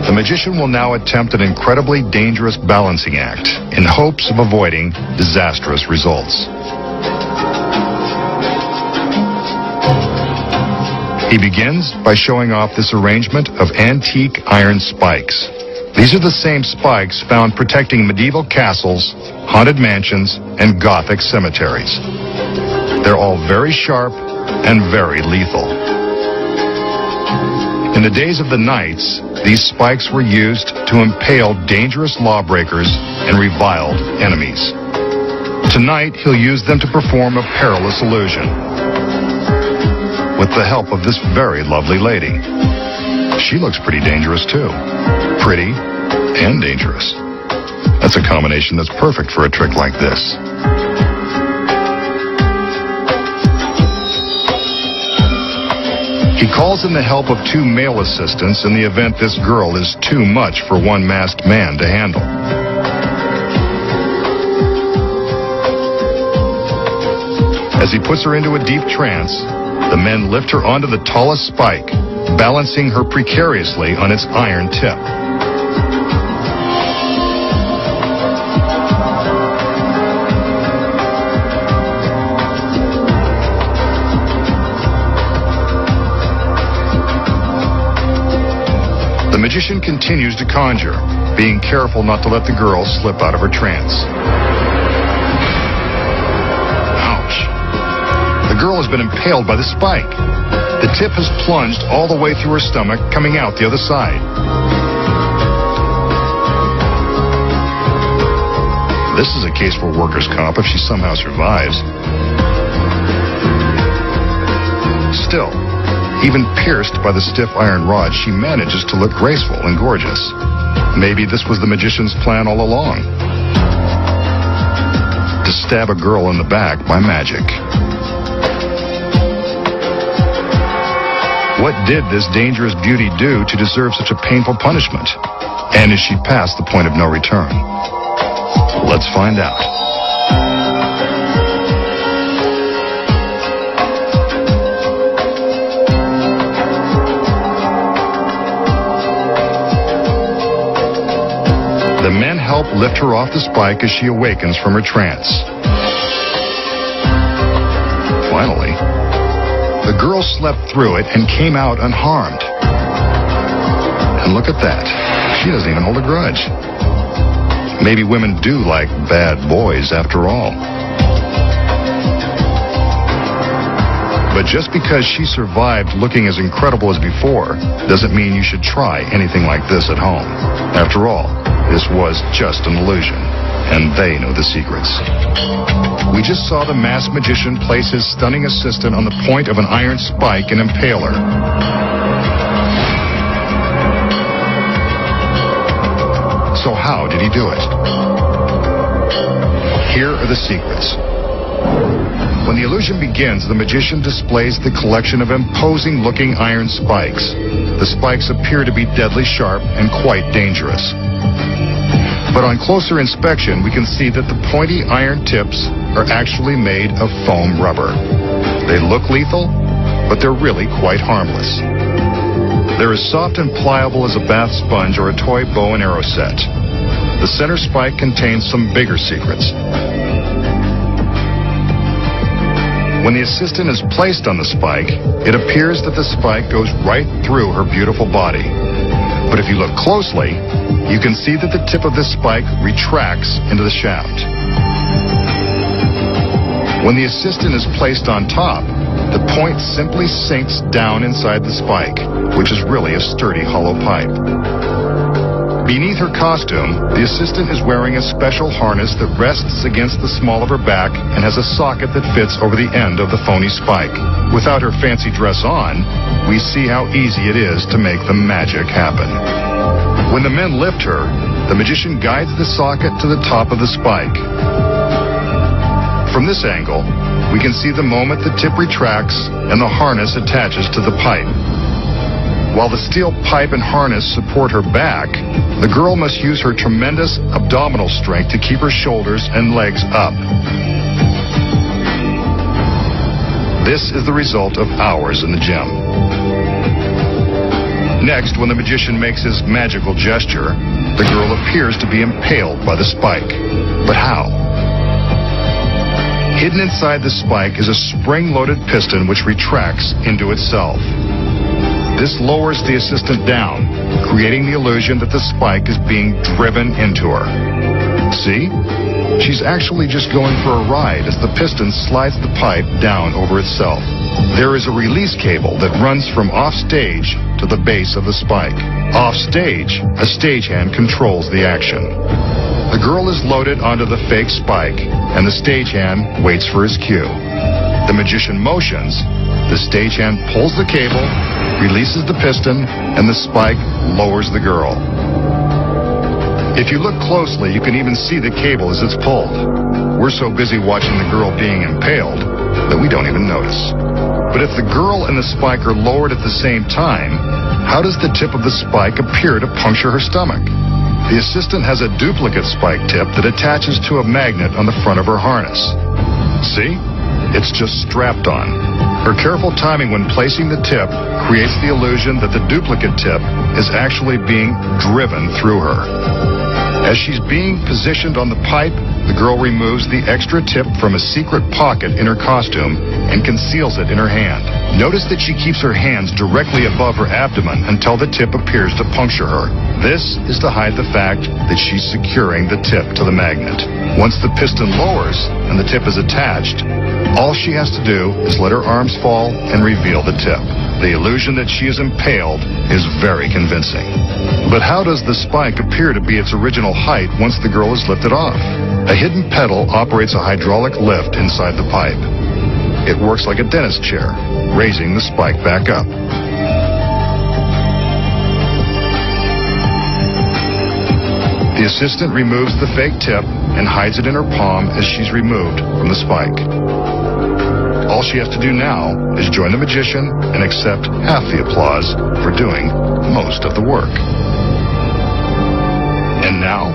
The magician will now attempt an incredibly dangerous balancing act in hopes of avoiding disastrous results. He begins by showing off this arrangement of antique iron spikes. These are the same spikes found protecting medieval castles, haunted mansions, and Gothic cemeteries. They're all very sharp and very lethal. In the days of the knights, these spikes were used to impale dangerous lawbreakers and reviled enemies. Tonight, he'll use them to perform a perilous illusion with the help of this very lovely lady. She looks pretty dangerous, too. Pretty and dangerous. That's a combination that's perfect for a trick like this. He calls in the help of 2 male assistants in the event this girl is too much for one masked man to handle. As he puts her into a deep trance, the men lift her onto the tallest spike, balancing her precariously on its iron tip. The magician continues to conjure, being careful not to let the girl slip out of her trance. Ouch! The girl has been impaled by the spike. The tip has plunged all the way through her stomach, coming out the other side. This is a case for workers' comp if she somehow survives. Still, even pierced by the stiff iron rod, she manages to look graceful and gorgeous. Maybe this was the magician's plan all along. To stab a girl in the back by magic. What did this dangerous beauty do to deserve such a painful punishment? And is she past the point of no return? Let's find out. The men help lift her off the spike as she awakens from her trance. Finally, the girl slept through it and came out unharmed. And look at that. She doesn't even hold a grudge. Maybe women do like bad boys after all. But just because she survived looking as incredible as before doesn't mean you should try anything like this at home. After all, this was just an illusion, and they know the secrets. We just saw the masked magician place his stunning assistant on the point of an iron spike and impale her. So how did he do it? Here are the secrets. When the illusion begins, the magician displays the collection of imposing-looking iron spikes. The spikes appear to be deadly sharp and quite dangerous. But on closer inspection, we can see that the pointy iron tips are actually made of foam rubber. They look lethal, but they're really quite harmless. They're as soft and pliable as a bath sponge or a toy bow and arrow set. The center spike contains some bigger secrets. When the assistant is placed on the spike, it appears that the spike goes right through her beautiful body. But if you look closely, you can see that the tip of this spike retracts into the shaft. When the assistant is placed on top, the point simply sinks down inside the spike, which is really a sturdy hollow pipe. Beneath her costume, the assistant is wearing a special harness that rests against the small of her back and has a socket that fits over the end of the phony spike. Without her fancy dress on, we see how easy it is to make the magic happen. When the men lift her, the magician guides the socket to the top of the spike. From this angle, we can see the moment the tip retracts and the harness attaches to the pipe. While the steel pipe and harness support her back, the girl must use her tremendous abdominal strength to keep her shoulders and legs up. This is the result of hours in the gym. Next, when the magician makes his magical gesture, the girl appears to be impaled by the spike. But how? Hidden inside the spike is a spring-loaded piston which retracts into itself. This lowers the assistant down, creating the illusion that the spike is being driven into her. See? She's actually just going for a ride as the piston slides the pipe down over itself. There is a release cable that runs from off-stage to the base of the spike. Off-stage, a stagehand controls the action. The girl is loaded onto the fake spike, and the stagehand waits for his cue. The magician motions, the stagehand pulls the cable, releases the piston, and the spike lowers the girl. If you look closely, you can even see the cable as it's pulled. We're so busy watching the girl being impaled that we don't even notice. But if the girl and the spike are lowered at the same time, how does the tip of the spike appear to puncture her stomach? The assistant has a duplicate spike tip that attaches to a magnet on the front of her harness. See? It's just strapped on. Her careful timing when placing the tip creates the illusion that the duplicate tip is actually being driven through her. As she's being positioned on the pipe, the girl removes the extra tip from a secret pocket in her costume and conceals it in her hand. Notice that she keeps her hands directly above her abdomen until the tip appears to puncture her. This is to hide the fact that she's securing the tip to the magnet. Once the piston lowers and the tip is attached, all she has to do is let her arms fall and reveal the tip. The illusion that she is impaled is very convincing. But how does the spike appear to be its original height once the girl is lifted off? A hidden pedal operates a hydraulic lift inside the pipe. It works like a dentist chair, raising the spike back up. The assistant removes the fake tip and hides it in her palm as she's removed from the spike. All she has to do now is join the magician and accept half the applause for doing most of the work. And now,